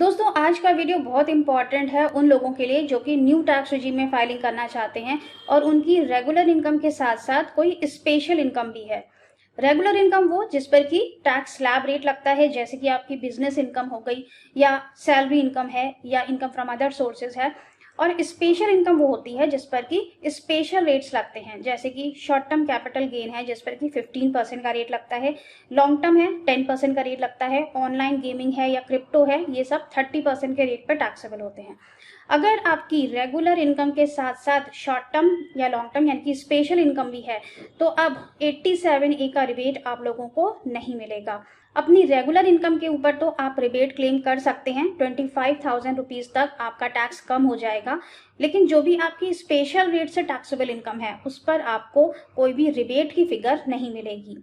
दोस्तों आज का वीडियो बहुत इंपॉर्टेंट है उन लोगों के लिए जो कि न्यू टैक्स रिजीम में फाइलिंग करना चाहते हैं और उनकी रेगुलर इनकम के साथ साथ कोई स्पेशल इनकम भी है। रेगुलर इनकम वो जिस पर कि टैक्स स्लैब रेट लगता है, जैसे कि आपकी बिजनेस इनकम हो गई या सैलरी इनकम है या इनकम फ्रॉम अदर सोर्सेज है। और स्पेशल इनकम वो होती है जिस पर कि स्पेशल रेट्स लगते हैं, जैसे कि शॉर्ट टर्म कैपिटल गेन है जिस पर कि 15% का रेट लगता है, लॉन्ग टर्म है 10% का रेट लगता है, ऑनलाइन गेमिंग है या क्रिप्टो है, ये सब 30% के रेट पर टैक्सेबल होते हैं। अगर आपकी रेगुलर इनकम के साथ साथ शॉर्ट टर्म या लॉन्ग टर्म यानी कि स्पेशल इनकम भी है तो अब 87A का रिबेट आप लोगों को नहीं मिलेगा। अपनी रेगुलर इनकम के ऊपर तो आप रिबेट क्लेम कर सकते हैं, 25,000 रुपीज तक आपका टैक्स कम हो जाएगा, लेकिन जो भी आपकी स्पेशल रेट से टैक्सेबल इनकम है उस पर आपको कोई भी रिबेट की फिगर नहीं मिलेगी।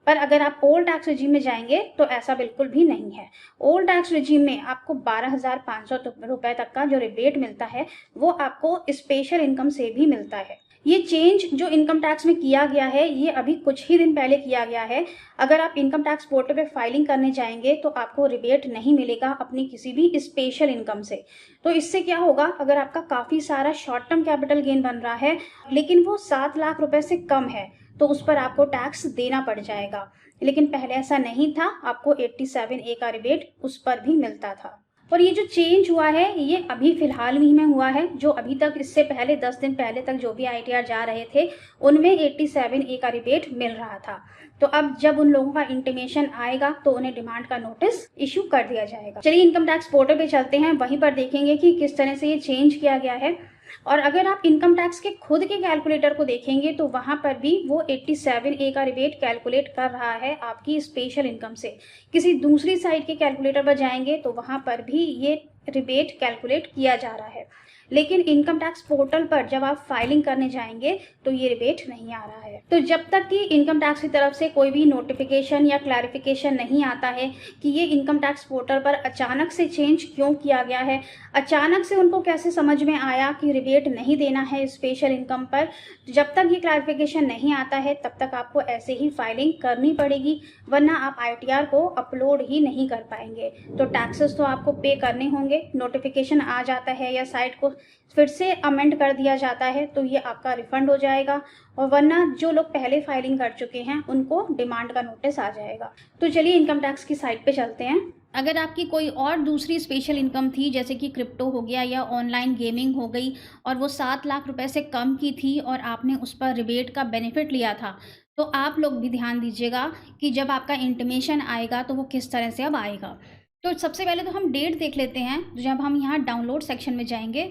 पर अगर आप ओल्ड टैक्स रिजीम में जाएंगे तो ऐसा बिल्कुल भी नहीं है। ओल्ड टैक्स रिजीम में आपको 12,500 रुपए तक का जो रिबेट मिलता है वो आपको स्पेशल इनकम से भी मिलता है। ये चेंज जो इनकम टैक्स में किया गया है ये अभी कुछ ही दिन पहले किया गया है। अगर आप इनकम टैक्स पोर्टल पे फाइलिंग करने जाएंगे तो आपको रिबेट नहीं मिलेगा अपनी किसी भी स्पेशल इनकम से। तो इससे क्या होगा, अगर आपका काफी सारा शॉर्ट टर्म कैपिटल गेन बन रहा है लेकिन वो 7 लाख रुपए से कम है तो उस पर आपको टैक्स देना पड़ जाएगा। लेकिन पहले ऐसा नहीं था, आपको 87A का रिबेट उस पर भी मिलता था। और ये जो चेंज हुआ है ये अभी फिलहाल ही में हुआ है। जो अभी तक इससे पहले 10 दिन पहले तक जो भी आईटीआर जा रहे थे उनमें 87A का रिबेट मिल रहा था। तो अब जब उन लोगों का इंटीमेशन आएगा तो उन्हें डिमांड का नोटिस इशू कर दिया जाएगा। चलिए इनकम टैक्स पोर्टल पे चलते हैं, वहीं पर देखेंगे कि किस तरह से ये चेंज किया गया है। और अगर आप इनकम टैक्स के खुद के कैलकुलेटर को देखेंगे तो वहां पर भी वो 87A का रिबेट कैलकुलेट कर रहा है आपकी स्पेशल इनकम से। किसी दूसरी साइट के कैलकुलेटर पर जाएंगे तो वहां पर भी ये रिबेट कैलकुलेट किया जा रहा है, लेकिन इनकम टैक्स पोर्टल पर जब आप फाइलिंग करने जाएंगे तो ये रिबेट नहीं आ रहा है। तो जब तक कि इनकम टैक्स की तरफ से कोई भी नोटिफिकेशन या क्लैरिफिकेशन नहीं आता है कि ये इनकम टैक्स पोर्टल पर अचानक से चेंज क्यों किया गया है, अचानक से उनको कैसे समझ में आया कि रिबेट नहीं देना है स्पेशल इनकम पर, जब तक ये क्लैरिफिकेशन नहीं आता है तब तक आपको ऐसे ही फाइलिंग करनी पड़ेगी, वरना आप आईटीआर को अपलोड ही नहीं कर पाएंगे। तो टैक्सेस तो आपको पे करने होंगे, नोटिफिकेशन आ जाता है या साइट को फिर से अमेंड कर दिया जाता है तो ये आपका रिफंड हो जाएगा, और वरना जो लोग पहले फाइलिंग कर चुके हैं उनको डिमांड का नोटिस आ जाएगा। तो चलिए इनकम टैक्स की साइट पे चलते हैं। अगर आपकी कोई और दूसरी स्पेशल इनकम थी, जैसे कि क्रिप्टो हो गया या ऑनलाइन गेमिंग हो गई, और वो 7 लाख रुपए से कम की थी और आपने उस पर रिबेट का बेनिफिट लिया था, तो आप लोग भी ध्यान दीजिएगा कि जब आपका इंटीमेशन आएगा तो वो किस तरह से अब आएगा। तो सबसे पहले तो हम डेट देख लेते हैं। जब हम यहाँ डाउनलोड सेक्शन में जाएंगे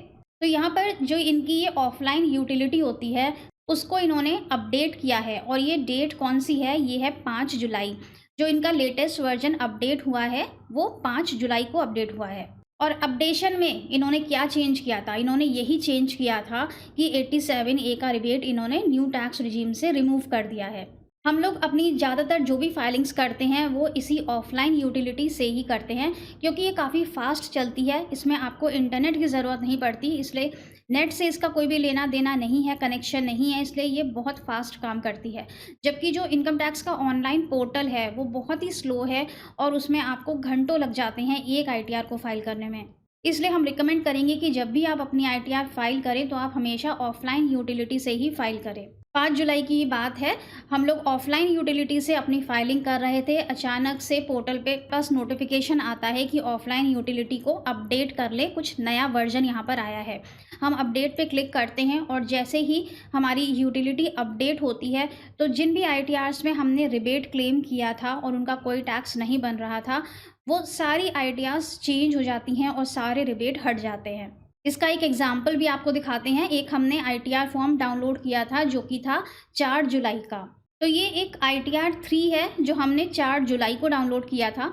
तो यहाँ पर जो इनकी ये ऑफलाइन यूटिलिटी होती है उसको इन्होंने अपडेट किया है, और ये डेट कौन सी है, ये है 5 जुलाई। जो इनका लेटेस्ट वर्जन अपडेट हुआ है वो 5 जुलाई को अपडेट हुआ है। और अपडेशन में इन्होंने क्या चेंज किया था, इन्होंने यही चेंज किया था कि 87A का रिबेट इन्होंने न्यू टैक्स रिजीम से रिमूव कर दिया है। हम लोग अपनी ज़्यादातर जो भी फाइलिंग्स करते हैं वो इसी ऑफलाइन यूटिलिटी से ही करते हैं, क्योंकि ये काफ़ी फास्ट चलती है, इसमें आपको इंटरनेट की ज़रूरत नहीं पड़ती, इसलिए नेट से इसका कोई भी लेना देना नहीं है, कनेक्शन नहीं है, इसलिए ये बहुत फास्ट काम करती है। जबकि जो इनकम टैक्स का ऑनलाइन पोर्टल है वो बहुत ही स्लो है और उसमें आपको घंटों लग जाते हैं एक आईटीआर को फाइल करने में। इसलिए हम रिकमेंड करेंगे कि जब भी आप अपनी आईटीआर फाइल करें तो आप हमेशा ऑफलाइन यूटिलिटी से ही फाइल करें। 5 जुलाई की बात है, हम लोग ऑफलाइन यूटिलिटी से अपनी फाइलिंग कर रहे थे, अचानक से पोर्टल पे बस नोटिफिकेशन आता है कि ऑफलाइन यूटिलिटी को अपडेट कर ले, कुछ नया वर्जन यहाँ पर आया है। हम अपडेट पे क्लिक करते हैं और जैसे ही हमारी यूटिलिटी अपडेट होती है तो जिन भी आईटीआर्स में हमने रिबेट क्लेम किया था और उनका कोई टैक्स नहीं बन रहा था, वो सारी आईटीआर्स चेंज हो जाती हैं और सारे रिबेट हट जाते हैं। इसका एक एग्जाम्पल भी आपको दिखाते हैं। एक हमने आईटीआर फॉर्म डाउनलोड किया था जो कि था 4 जुलाई का। तो ये एक आईटीआर 3 है जो हमने 4 जुलाई को डाउनलोड किया था।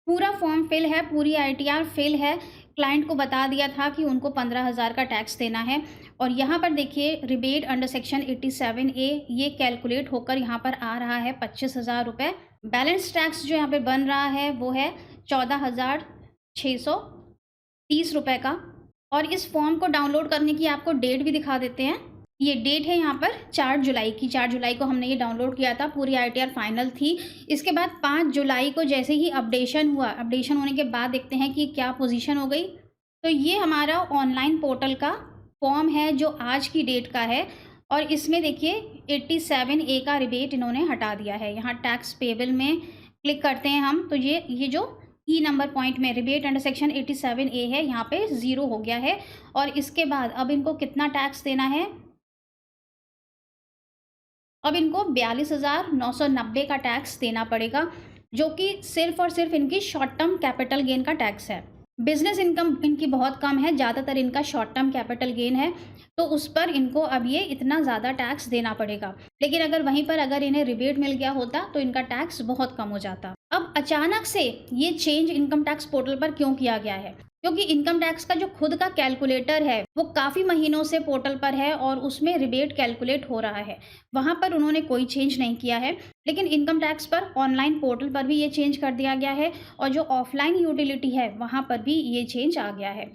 पूरा फॉर्म फिल है, पूरी आईटीआर फिल है। क्लाइंट को बता दिया था कि उनको 15,000 का टैक्स देना है, और यहाँ पर देखिए रिबेट अंडर सेक्शन 87A ये कैलकुलेट होकर यहाँ पर आ रहा है 25,000 रुपये। बैलेंस टैक्स जो यहाँ पर बन रहा है वो है 14,630 रुपये का। और इस फॉर्म को डाउनलोड करने की आपको डेट भी दिखा देते हैं। ये डेट है यहाँ पर 4 जुलाई की। 4 जुलाई को हमने ये डाउनलोड किया था, पूरी आईटीआर फाइनल थी। इसके बाद 5 जुलाई को जैसे ही अपडेशन हुआ, अपडेशन होने के बाद देखते हैं कि क्या पोजीशन हो गई। तो ये हमारा ऑनलाइन पोर्टल का फॉर्म है जो आज की डेट का है, और इसमें देखिए 87A का रिबेट इन्होंने हटा दिया है। यहाँ टैक्स पेबल में क्लिक करते हैं हम, तो ये जो ई नंबर पॉइंट में रिबेट अंडर सेक्शन 87A है, यहाँ पे 0 हो गया है। और इसके बाद अब इनको कितना टैक्स देना है, अब इनको 42,990 का टैक्स देना पड़ेगा, जो कि सिर्फ और सिर्फ इनकी शॉर्ट टर्म कैपिटल गेन का टैक्स है। बिजनेस इनकम इनकी बहुत कम है, ज़्यादातर इनका शॉर्ट टर्म कैपिटल गेन है, तो उस पर इनको अब ये इतना ज़्यादा टैक्स देना पड़ेगा। लेकिन अगर वहीं पर अगर इन्हें रिबेट मिल गया होता तो इनका टैक्स बहुत कम हो जाता। अब अचानक से ये चेंज इनकम टैक्स पोर्टल पर क्यों किया गया है? क्योंकि इनकम टैक्स का जो खुद का कैलकुलेटर है वो काफ़ी महीनों से पोर्टल पर है और उसमें रिबेट कैलकुलेट हो रहा है। वहाँ पर उन्होंने कोई चेंज नहीं किया है, लेकिन इनकम टैक्स पर ऑनलाइन पोर्टल पर भी ये चेंज कर दिया गया है, और जो ऑफलाइन यूटिलिटी है वहाँ पर भी ये चेंज आ गया है।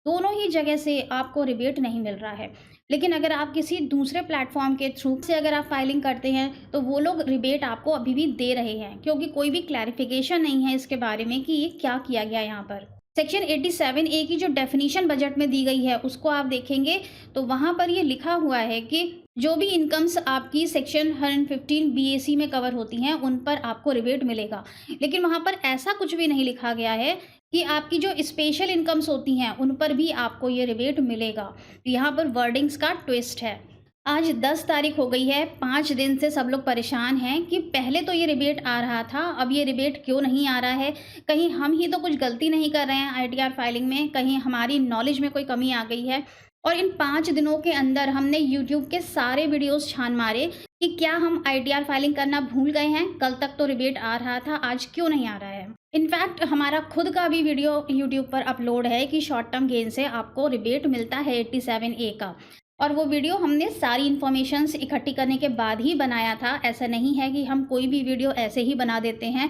दोनों ही जगह से आपको रिबेट नहीं मिल रहा है। लेकिन अगर आप किसी दूसरे प्लेटफॉर्म के थ्रू से अगर आप फाइलिंग करते हैं तो वो लोग रिबेट आपको अभी भी दे रहे हैं, क्योंकि कोई भी क्लैरिफिकेशन नहीं है इसके बारे में कि ये क्या किया गया यहाँ पर। सेक्शन 87A की जो डेफिनीशन बजट में दी गई है उसको आप देखेंगे तो वहाँ पर ये लिखा हुआ है कि जो भी इनकम्स आपकी सेक्शन 115 BAC में कवर होती हैं उन पर आपको रिबेट मिलेगा। लेकिन वहाँ पर ऐसा कुछ भी नहीं लिखा गया है कि आपकी जो स्पेशल इनकम्स होती हैं उन पर भी आपको ये रिबेट मिलेगा। यहाँ पर वर्डिंग्स का ट्विस्ट है। आज 10 तारीख हो गई है, 5 दिन से सब लोग परेशान हैं कि पहले तो ये रिबेट आ रहा था, अब ये रिबेट क्यों नहीं आ रहा है? कहीं हम ही तो कुछ गलती नहीं कर रहे हैं आईटीआर फाइलिंग में, कहीं हमारी नॉलेज में कोई कमी आ गई है? और इन 5 दिनों के अंदर हमने यूट्यूब के सारे वीडियोस छान मारे कि क्या हम आईटीआर फाइलिंग करना भूल गए हैं? कल तक तो रिबेट आ रहा था, आज क्यों नहीं आ रहा है? इनफैक्ट हमारा खुद का भी वीडियो यूट्यूब पर अपलोड है कि शॉर्ट टर्म गेन से आपको रिबेट मिलता है 87A का, और वो वीडियो हमने सारी इन्फॉर्मेशंस इकट्ठी करने के बाद ही बनाया था। ऐसा नहीं है कि हम कोई भी वीडियो ऐसे ही बना देते हैं।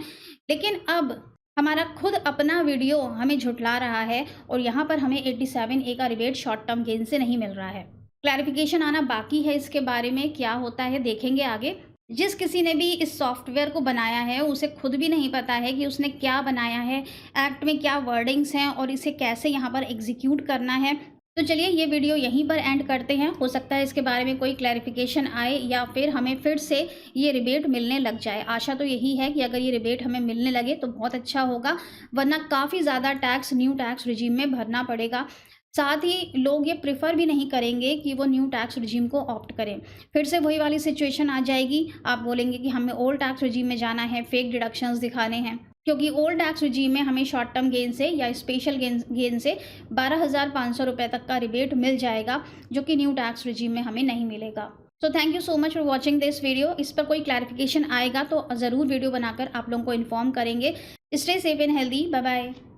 लेकिन अब हमारा खुद अपना वीडियो हमें झुठला रहा है और यहाँ पर हमें 87A का रिबेट शॉर्ट टर्म गेन से नहीं मिल रहा है। क्लैरिफिकेशन आना बाकी है, इसके बारे में क्या होता है देखेंगे आगे। जिस किसी ने भी इस सॉफ्टवेयर को बनाया है उसे खुद भी नहीं पता है कि उसने क्या बनाया है, एक्ट में क्या वर्डिंग्स हैं और इसे कैसे यहाँ पर एग्जीक्यूट करना है। तो चलिए ये वीडियो यहीं पर एंड करते हैं। हो सकता है इसके बारे में कोई क्लैरिफिकेशन आए या फिर हमें फिर से ये रिबेट मिलने लग जाए। आशा तो यही है कि अगर ये रिबेट हमें मिलने लगे तो बहुत अच्छा होगा, वरना काफ़ी ज़्यादा टैक्स न्यू टैक्स रिजीम में भरना पड़ेगा। साथ ही लोग ये प्रेफर भी नहीं करेंगे कि वो न्यू टैक्स रिजीम को ऑप्ट करें। फिर से वही वाली सिचुएशन आ जाएगी, आप बोलेंगे कि हमें ओल्ड टैक्स रिजीम में जाना है, फेक डिडक्शंस दिखाने हैं, क्योंकि ओल्ड टैक्स रिजीम में हमें शॉर्ट टर्म गेन से या स्पेशल गेन से 12,500 रुपये तक का रिबेट मिल जाएगा, जो कि न्यू टैक्स रिजीम में हमें नहीं मिलेगा। So thank you so much for watching this video. इस पर कोई क्लैरिफिकेशन आएगा तो ज़रूर वीडियो बनाकर आप लोगों को इन्फॉर्म करेंगे। Stay safe and healthy. Bye bye.